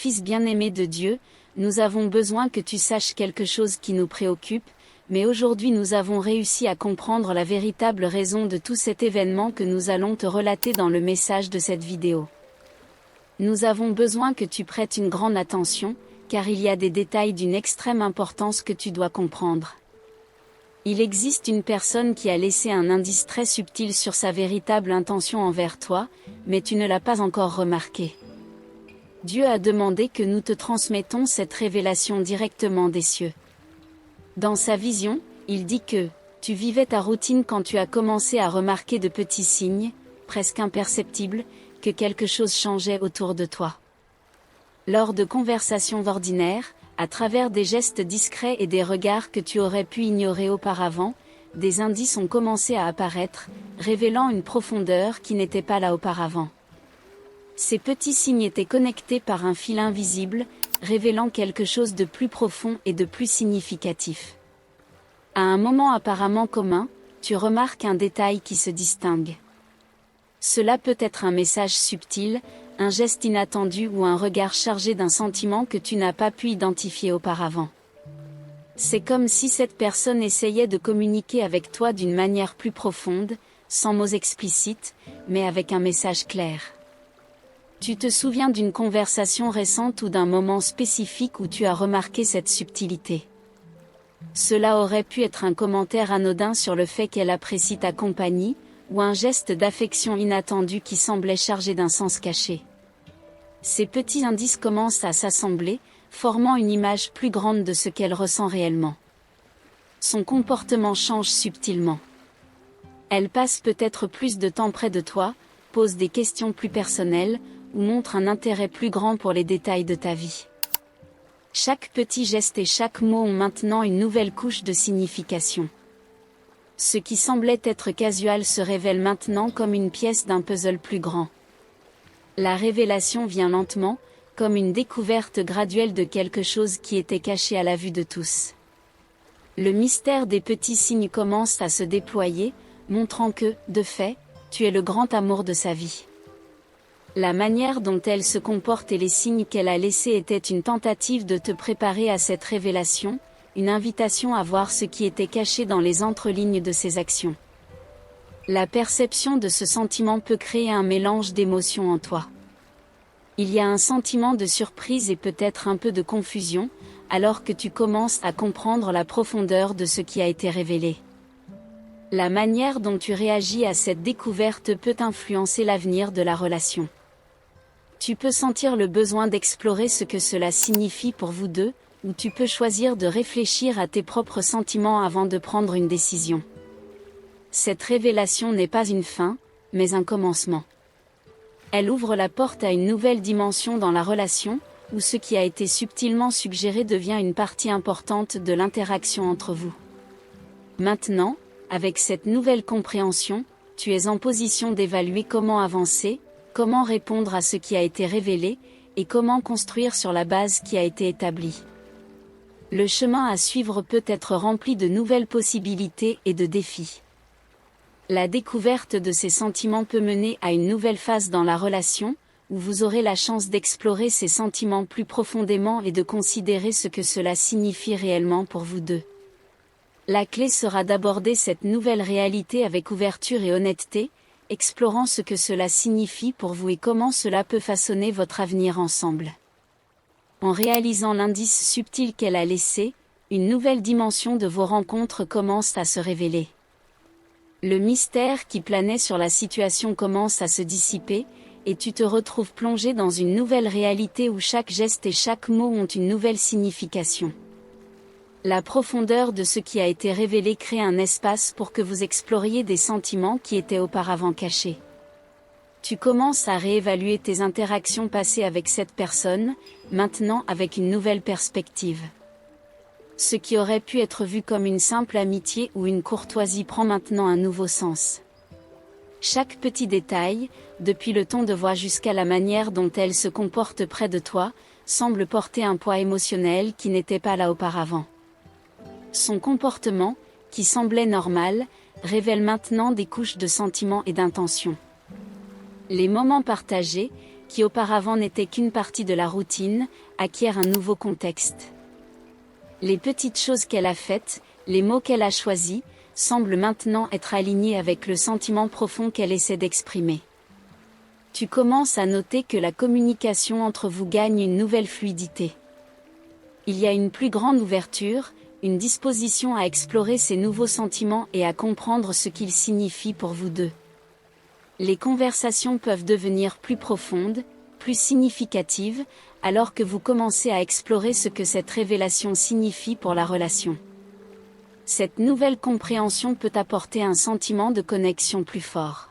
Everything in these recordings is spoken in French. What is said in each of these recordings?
Fils bien-aimé de Dieu, nous avons besoin que tu saches quelque chose qui nous préoccupe, mais aujourd'hui nous avons réussi à comprendre la véritable raison de tout cet événement que nous allons te relater dans le message de cette vidéo. Nous avons besoin que tu prêtes une grande attention, car il y a des détails d'une extrême importance que tu dois comprendre. Il existe une personne qui a laissé un indice très subtil sur sa véritable intention envers toi, mais tu ne l'as pas encore remarqué. Dieu a demandé que nous te transmettons cette révélation directement des cieux. Dans sa vision, il dit que tu vivais ta routine quand tu as commencé à remarquer de petits signes, presque imperceptibles, que quelque chose changeait autour de toi. Lors de conversations ordinaires, à travers des gestes discrets et des regards que tu aurais pu ignorer auparavant, des indices ont commencé à apparaître, révélant une profondeur qui n'était pas là auparavant. Ces petits signes étaient connectés par un fil invisible, révélant quelque chose de plus profond et de plus significatif. À un moment apparemment commun, tu remarques un détail qui se distingue. Cela peut être un message subtil, un geste inattendu ou un regard chargé d'un sentiment que tu n'as pas pu identifier auparavant. C'est comme si cette personne essayait de communiquer avec toi d'une manière plus profonde, sans mots explicites, mais avec un message clair. Tu te souviens d'une conversation récente ou d'un moment spécifique où tu as remarqué cette subtilité. Cela aurait pu être un commentaire anodin sur le fait qu'elle apprécie ta compagnie, ou un geste d'affection inattendu qui semblait chargé d'un sens caché. Ces petits indices commencent à s'assembler, formant une image plus grande de ce qu'elle ressent réellement. Son comportement change subtilement. Elle passe peut-être plus de temps près de toi, pose des questions plus personnelles, ou montre un intérêt plus grand pour les détails de ta vie. Chaque petit geste et chaque mot ont maintenant une nouvelle couche de signification. Ce qui semblait être casual se révèle maintenant comme une pièce d'un puzzle plus grand. La révélation vient lentement, comme une découverte graduelle de quelque chose qui était caché à la vue de tous. Le mystère des petits signes commence à se déployer, montrant que, de fait, tu es le grand amour de sa vie. La manière dont elle se comporte et les signes qu'elle a laissés étaient une tentative de te préparer à cette révélation, une invitation à voir ce qui était caché dans les entrelignes de ses actions. La perception de ce sentiment peut créer un mélange d'émotions en toi. Il y a un sentiment de surprise et peut-être un peu de confusion, alors que tu commences à comprendre la profondeur de ce qui a été révélé. La manière dont tu réagis à cette découverte peut influencer l'avenir de la relation. Tu peux sentir le besoin d'explorer ce que cela signifie pour vous deux, ou tu peux choisir de réfléchir à tes propres sentiments avant de prendre une décision. Cette révélation n'est pas une fin, mais un commencement. Elle ouvre la porte à une nouvelle dimension dans la relation, où ce qui a été subtilement suggéré devient une partie importante de l'interaction entre vous. Maintenant, avec cette nouvelle compréhension, tu es en position d'évaluer comment avancer, comment répondre à ce qui a été révélé, et comment construire sur la base qui a été établie. Le chemin à suivre peut être rempli de nouvelles possibilités et de défis. La découverte de ces sentiments peut mener à une nouvelle phase dans la relation, où vous aurez la chance d'explorer ces sentiments plus profondément et de considérer ce que cela signifie réellement pour vous deux. La clé sera d'aborder cette nouvelle réalité avec ouverture et honnêteté, explorant ce que cela signifie pour vous et comment cela peut façonner votre avenir ensemble. En réalisant l'indice subtil qu'elle a laissé, une nouvelle dimension de vos rencontres commence à se révéler. Le mystère qui planait sur la situation commence à se dissiper, et tu te retrouves plongé dans une nouvelle réalité où chaque geste et chaque mot ont une nouvelle signification. La profondeur de ce qui a été révélé crée un espace pour que vous exploriez des sentiments qui étaient auparavant cachés. Tu commences à réévaluer tes interactions passées avec cette personne, maintenant avec une nouvelle perspective. Ce qui aurait pu être vu comme une simple amitié ou une courtoisie prend maintenant un nouveau sens. Chaque petit détail, depuis le ton de voix jusqu'à la manière dont elle se comporte près de toi, semble porter un poids émotionnel qui n'était pas là auparavant. Son comportement, qui semblait normal, révèle maintenant des couches de sentiments et d'intentions. Les moments partagés, qui auparavant n'était qu'une partie de la routine, acquiert un nouveau contexte. Les petites choses qu'elle a faites, les mots qu'elle a choisis, semblent maintenant être alignés avec le sentiment profond qu'elle essaie d'exprimer. Tu commences à noter que la communication entre vous gagne une nouvelle fluidité. Il y a une plus grande ouverture, une disposition à explorer ces nouveaux sentiments et à comprendre ce qu'ils signifient pour vous deux. Les conversations peuvent devenir plus profondes, plus significatives, alors que vous commencez à explorer ce que cette révélation signifie pour la relation. Cette nouvelle compréhension peut apporter un sentiment de connexion plus fort.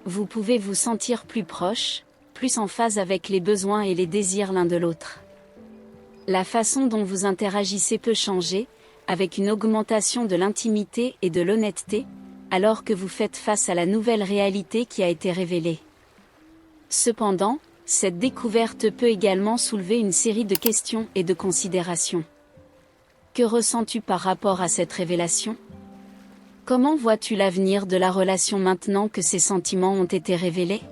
Vous pouvez vous sentir plus proche, plus en phase avec les besoins et les désirs l'un de l'autre. La façon dont vous interagissez peut changer, avec une augmentation de l'intimité et de l'honnêteté, alors que vous faites face à la nouvelle réalité qui a été révélée. Cependant, cette découverte peut également soulever une série de questions et de considérations. Que ressens-tu par rapport à cette révélation? Comment vois-tu l'avenir de la relation maintenant que ces sentiments ont été révélés?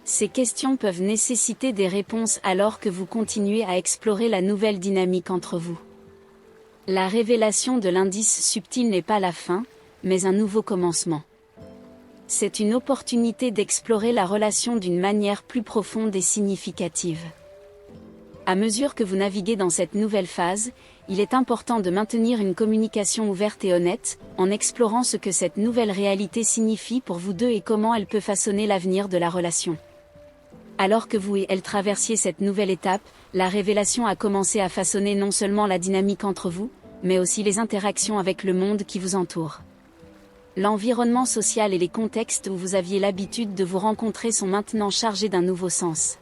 Ces questions peuvent nécessiter des réponses alors que vous continuez à explorer la nouvelle dynamique entre vous. La révélation de l'indice subtil n'est pas la fin, mais un nouveau commencement. C'est une opportunité d'explorer la relation d'une manière plus profonde et significative. À mesure que vous naviguez dans cette nouvelle phase, il est important de maintenir une communication ouverte et honnête, en explorant ce que cette nouvelle réalité signifie pour vous deux et comment elle peut façonner l'avenir de la relation. Alors que vous et elle traversiez cette nouvelle étape, la révélation a commencé à façonner non seulement la dynamique entre vous, mais aussi les interactions avec le monde qui vous entoure. L'environnement social et les contextes où vous aviez l'habitude de vous rencontrer sont maintenant chargés d'un nouveau sens.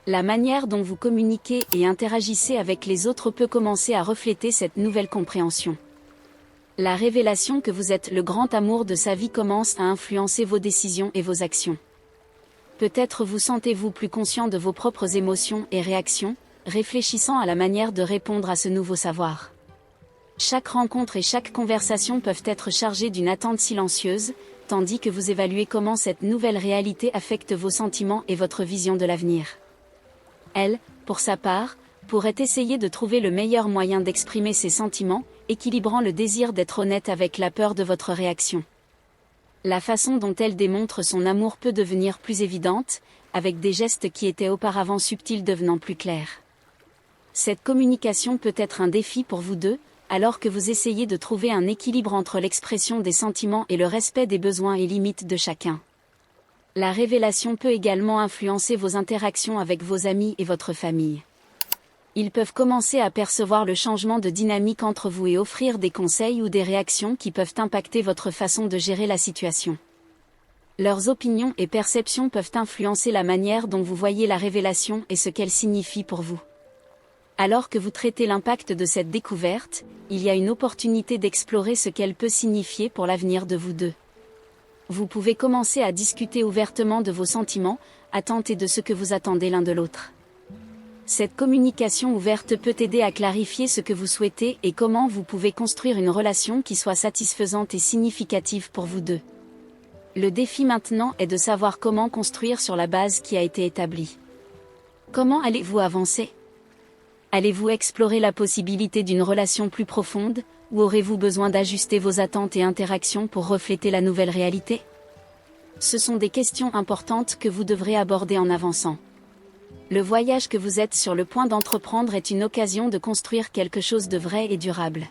La manière dont vous communiquez et interagissez avec les autres peut commencer à refléter cette nouvelle compréhension. La révélation que vous êtes le grand amour de sa vie commence à influencer vos décisions et vos actions. Peut-être vous sentez-vous plus conscient de vos propres émotions et réactions, réfléchissant à la manière de répondre à ce nouveau savoir. Chaque rencontre et chaque conversation peuvent être chargées d'une attente silencieuse, tandis que vous évaluez comment cette nouvelle réalité affecte vos sentiments et votre vision de l'avenir. Elle, pour sa part, pourrait essayer de trouver le meilleur moyen d'exprimer ses sentiments, équilibrant le désir d'être honnête avec la peur de votre réaction. La façon dont elle démontre son amour peut devenir plus évidente, avec des gestes qui étaient auparavant subtils devenant plus clairs. Cette communication peut être un défi pour vous deux, alors que vous essayez de trouver un équilibre entre l'expression des sentiments et le respect des besoins et limites de chacun. La révélation peut également influencer vos interactions avec vos amis et votre famille. Ils peuvent commencer à percevoir le changement de dynamique entre vous et offrir des conseils ou des réactions qui peuvent impacter votre façon de gérer la situation. Leurs opinions et perceptions peuvent influencer la manière dont vous voyez la révélation et ce qu'elle signifie pour vous. Alors que vous traitez l'impact de cette découverte, il y a une opportunité d'explorer ce qu'elle peut signifier pour l'avenir de vous deux. Vous pouvez commencer à discuter ouvertement de vos sentiments, attentes et de ce que vous attendez l'un de l'autre. Cette communication ouverte peut aider à clarifier ce que vous souhaitez et comment vous pouvez construire une relation qui soit satisfaisante et significative pour vous deux. Le défi maintenant est de savoir comment construire sur la base qui a été établie. Comment allez-vous avancer? Allez-vous explorer la possibilité d'une relation plus profonde, ou aurez-vous besoin d'ajuster vos attentes et interactions pour refléter la nouvelle réalité? Ce sont des questions importantes que vous devrez aborder en avançant. Le voyage que vous êtes sur le point d'entreprendre est une occasion de construire quelque chose de vrai et durable.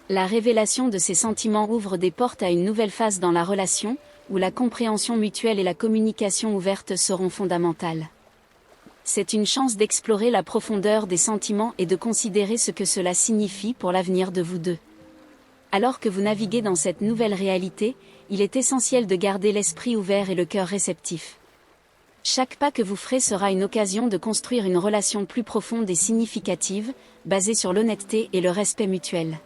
La révélation de ces sentiments ouvre des portes à une nouvelle phase dans la relation, où la compréhension mutuelle et la communication ouverte seront fondamentales. C'est une chance d'explorer la profondeur des sentiments et de considérer ce que cela signifie pour l'avenir de vous deux. Alors que vous naviguez dans cette nouvelle réalité, il est essentiel de garder l'esprit ouvert et le cœur réceptif. Chaque pas que vous ferez sera une occasion de construire une relation plus profonde et significative, basée sur l'honnêteté et le respect mutuel.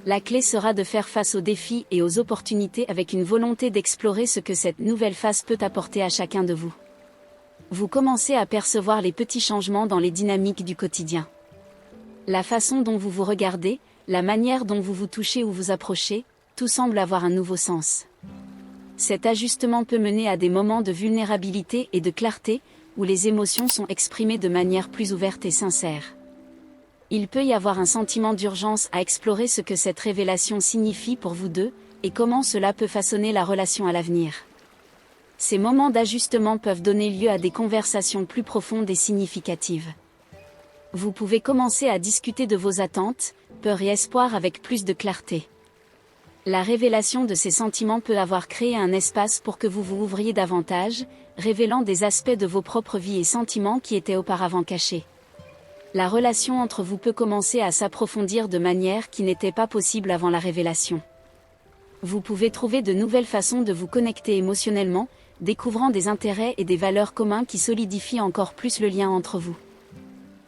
La clé sera de faire face aux défis et aux opportunités avec une volonté d'explorer ce que cette nouvelle phase peut apporter à chacun de vous. Vous commencez à percevoir les petits changements dans les dynamiques du quotidien. La façon dont vous vous regardez, la manière dont vous vous touchez ou vous approchez, tout semble avoir un nouveau sens. Cet ajustement peut mener à des moments de vulnérabilité et de clarté, où les émotions sont exprimées de manière plus ouverte et sincère. Il peut y avoir un sentiment d'urgence à explorer ce que cette révélation signifie pour vous deux, et comment cela peut façonner la relation à l'avenir. Ces moments d'ajustement peuvent donner lieu à des conversations plus profondes et significatives. Vous pouvez commencer à discuter de vos attentes, peurs et espoirs avec plus de clarté. La révélation de ces sentiments peut avoir créé un espace pour que vous vous ouvriez davantage, révélant des aspects de vos propres vies et sentiments qui étaient auparavant cachés. La relation entre vous peut commencer à s'approfondir de manière qui n'était pas possible avant la révélation. Vous pouvez trouver de nouvelles façons de vous connecter émotionnellement, découvrant des intérêts et des valeurs communs qui solidifient encore plus le lien entre vous.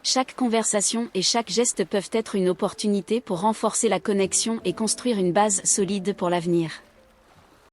Chaque conversation et chaque geste peuvent être une opportunité pour renforcer la connexion et construire une base solide pour l'avenir.